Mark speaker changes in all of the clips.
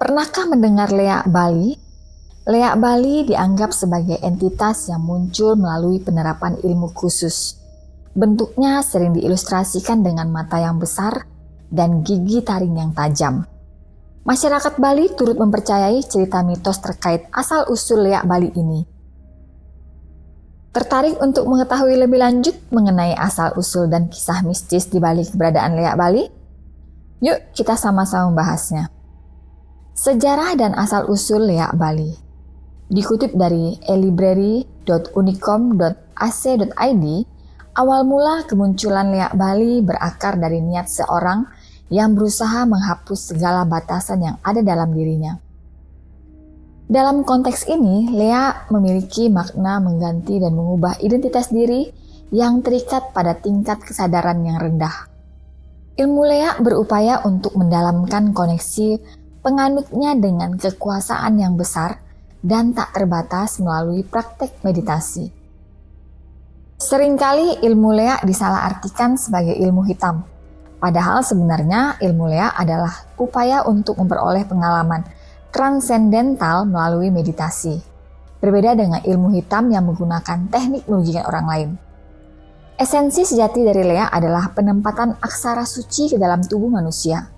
Speaker 1: Pernahkah mendengar leak Bali? Leak Bali dianggap sebagai entitas yang muncul melalui penerapan ilmu khusus. Bentuknya sering diilustrasikan dengan mata yang besar dan gigi taring yang tajam. Masyarakat Bali turut mempercayai cerita mitos terkait asal-usul leak Bali ini. Tertarik untuk mengetahui lebih lanjut mengenai asal-usul dan kisah mistis di balik keberadaan leak Bali? Yuk kita sama-sama membahasnya. Sejarah dan asal-usul leak Bali. Dikutip dari elibrary.unicom.ac.id, awal mula kemunculan leak Bali berakar dari niat seorang yang berusaha menghapus segala batasan yang ada dalam dirinya. Dalam konteks ini, leak memiliki makna mengganti dan mengubah identitas diri yang terikat pada tingkat kesadaran yang rendah. Ilmu leak berupaya untuk mendalamkan koneksi penganutnya dengan kekuasaan yang besar dan tak terbatas melalui praktek meditasi. Seringkali ilmu leak disalahartikan sebagai ilmu hitam, padahal sebenarnya ilmu leak adalah upaya untuk memperoleh pengalaman transendental melalui meditasi. Berbeda dengan ilmu hitam yang menggunakan teknik merugikan orang lain. Esensi sejati dari leak adalah penempatan aksara suci ke dalam tubuh manusia.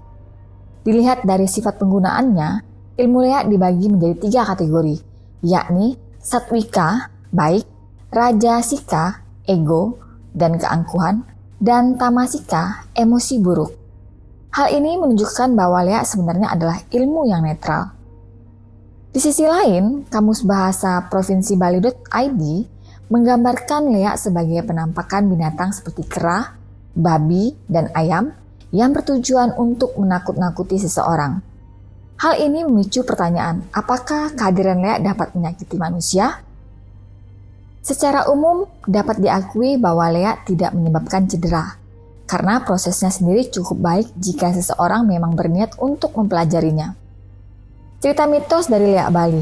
Speaker 1: Dilihat dari sifat penggunaannya, ilmu leak dibagi menjadi 3 kategori, yakni satwika, baik, rajasika, ego, dan keangkuhan, dan tamasika, emosi buruk. Hal ini menunjukkan bahwa leak sebenarnya adalah ilmu yang netral. Di sisi lain, Kamus Bahasa Provinsi Bali.id menggambarkan leak sebagai penampakan binatang seperti kera, babi, dan ayam yang bertujuan untuk menakut-nakuti seseorang. Hal ini memicu pertanyaan, apakah kehadiran leak dapat menyakiti manusia? Secara umum, dapat diakui bahwa leak tidak menyebabkan cedera, karena prosesnya sendiri cukup baik jika seseorang memang berniat untuk mempelajarinya. Cerita mitos dari leak Bali.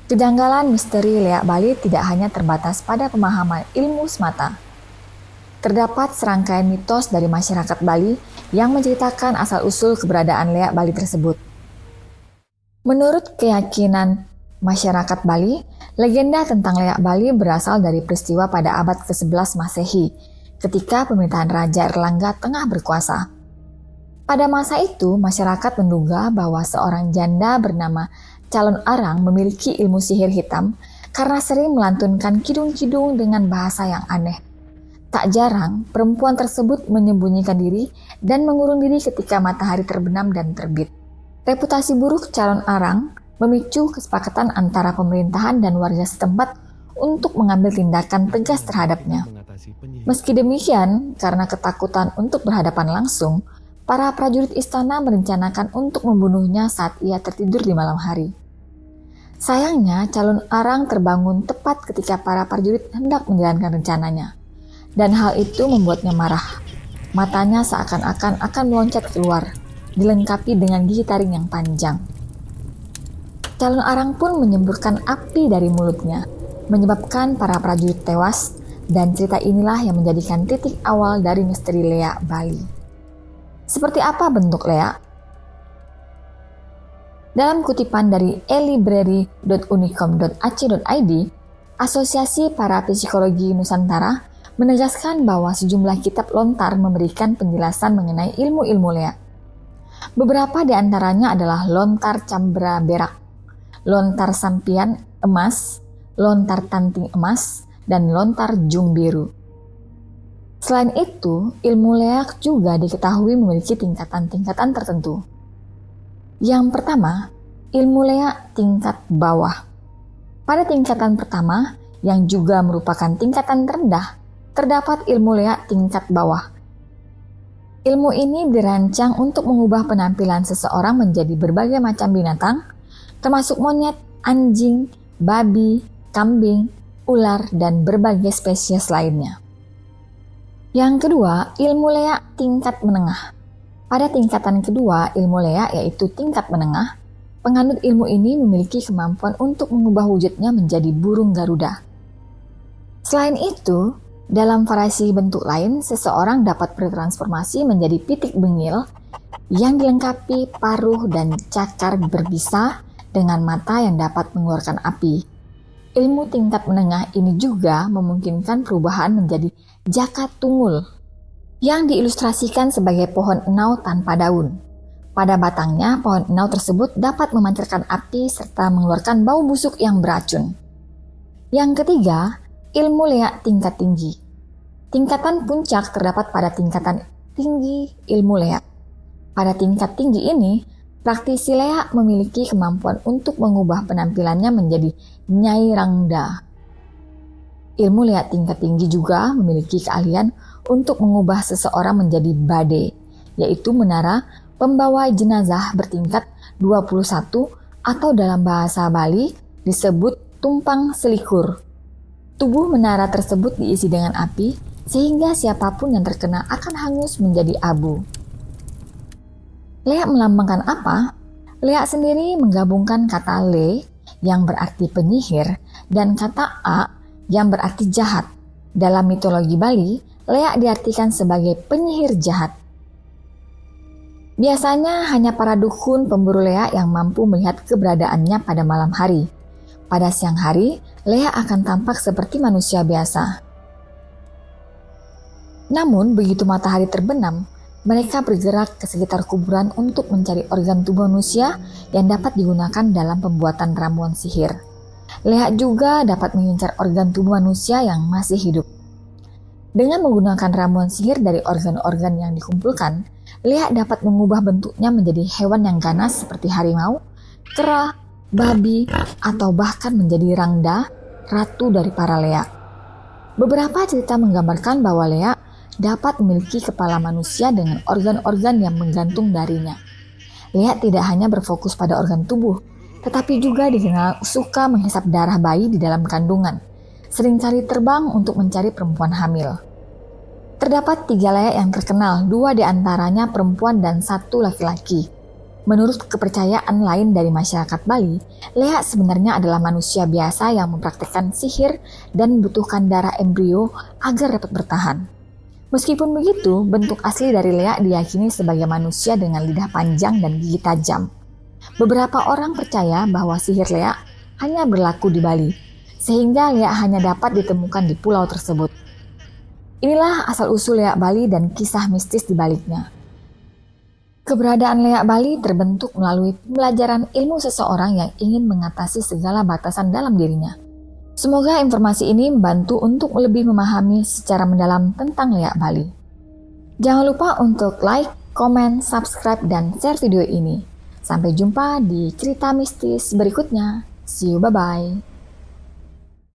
Speaker 1: Kejanggalan misteri leak Bali tidak hanya terbatas pada pemahaman ilmu semata. Terdapat serangkaian mitos dari masyarakat Bali yang menceritakan asal-usul keberadaan leak Bali tersebut. Menurut keyakinan masyarakat Bali, legenda tentang leak Bali berasal dari peristiwa pada abad ke-11 Masehi, ketika pemerintahan Raja Erlangga tengah berkuasa. Pada masa itu, masyarakat menduga bahwa seorang janda bernama Calon Arang memiliki ilmu sihir hitam karena sering melantunkan kidung-kidung dengan bahasa yang aneh. Tak jarang, perempuan tersebut menyembunyikan diri dan mengurung diri ketika matahari terbenam dan terbit. Reputasi buruk Calon Arang memicu kesepakatan antara pemerintahan dan warga setempat untuk mengambil tindakan tegas terhadapnya. Meski demikian, karena ketakutan untuk berhadapan langsung, para prajurit istana merencanakan untuk membunuhnya saat ia tertidur di malam hari. Sayangnya, Calon Arang terbangun tepat ketika para prajurit hendak menjalankan rencananya. Dan hal itu membuatnya marah. Matanya seakan-akan akan meloncat keluar, dilengkapi dengan gigi taring yang panjang. Calon Arang pun menyemburkan api dari mulutnya, menyebabkan para prajurit tewas, dan cerita inilah yang menjadikan titik awal dari misteri leak Bali. Seperti apa bentuk leak? Dalam kutipan dari elibrary.unicom.ac.id, Asosiasi Para Psikologi Nusantara menegaskan bahwa sejumlah kitab lontar memberikan penjelasan mengenai ilmu-ilmu leak. Beberapa di antaranya adalah lontar cambra berak, lontar sampian emas, lontar tanting emas, dan lontar jung biru. Selain itu, ilmu leak juga diketahui memiliki tingkatan-tingkatan tertentu. Yang pertama, ilmu leak tingkat bawah. Pada tingkatan pertama, yang juga merupakan tingkatan terendah, terdapat ilmu leak tingkat bawah. Ilmu ini dirancang untuk mengubah penampilan seseorang menjadi berbagai macam binatang, termasuk monyet, anjing, babi, kambing, ular, dan berbagai spesies lainnya. Yang kedua, ilmu leak tingkat menengah. Pada tingkatan kedua ilmu leak yaitu tingkat menengah, penganut ilmu ini memiliki kemampuan untuk mengubah wujudnya menjadi burung Garuda. Selain itu, dalam variasi bentuk lain, seseorang dapat bertransformasi menjadi pitik bengil yang dilengkapi paruh dan cakar berbisa dengan mata yang dapat mengeluarkan api. Ilmu tingkat menengah ini juga memungkinkan perubahan menjadi jaka tungul yang diilustrasikan sebagai pohon enau tanpa daun. Pada batangnya, pohon enau tersebut dapat memancarkan api serta mengeluarkan bau busuk yang beracun. Yang ketiga, ilmu leak tingkat tinggi. Tingkatan puncak terdapat pada tingkatan tinggi ilmu leak. Pada tingkat tinggi ini, praktisi leak memiliki kemampuan untuk mengubah penampilannya menjadi Nyai Rangda. Ilmu leak tingkat tinggi juga memiliki keahlian untuk mengubah seseorang menjadi bade, yaitu menara pembawa jenazah bertingkat 21 atau dalam bahasa Bali disebut tumpang selikur. Tubuh menara tersebut diisi dengan api sehingga siapapun yang terkena akan hangus menjadi abu. Leak melambangkan apa? Leak sendiri menggabungkan kata le yang berarti penyihir dan kata a yang berarti jahat. Dalam mitologi Bali, leak diartikan sebagai penyihir jahat. Biasanya hanya para dukun pemburu leak yang mampu melihat keberadaannya pada malam hari. Pada siang hari, leak akan tampak seperti manusia biasa. Namun, begitu matahari terbenam, mereka bergerak ke sekitar kuburan untuk mencari organ tubuh manusia yang dapat digunakan dalam pembuatan ramuan sihir. Leak juga dapat mengincar organ tubuh manusia yang masih hidup. Dengan menggunakan ramuan sihir dari organ-organ yang dikumpulkan, leak dapat mengubah bentuknya menjadi hewan yang ganas seperti harimau, kera, babi, atau bahkan menjadi Rangda, ratu dari para leak. Beberapa cerita menggambarkan bahwa leak dapat memiliki kepala manusia dengan organ-organ yang menggantung darinya. Leak tidak hanya berfokus pada organ tubuh, tetapi juga dikenal suka menghisap darah bayi di dalam kandungan, seringkali terbang untuk mencari perempuan hamil. Terdapat 3 leak yang terkenal, 2 diantaranya perempuan dan 1 laki-laki. Menurut kepercayaan lain dari masyarakat Bali, leak sebenarnya adalah manusia biasa yang mempraktikkan sihir dan membutuhkan darah embrio agar dapat bertahan. Meskipun begitu, bentuk asli dari leak diyakini sebagai manusia dengan lidah panjang dan gigi tajam. Beberapa orang percaya bahwa sihir leak hanya berlaku di Bali, sehingga leak hanya dapat ditemukan di pulau tersebut. Inilah asal-usul leak Bali dan kisah mistis di baliknya. Keberadaan leak Bali terbentuk melalui pembelajaran ilmu seseorang yang ingin mengatasi segala batasan dalam dirinya. Semoga informasi ini membantu untuk lebih memahami secara mendalam tentang leak Bali. Jangan lupa untuk like, komen, subscribe, dan share video ini. Sampai jumpa di cerita mistis berikutnya. See you, bye-bye.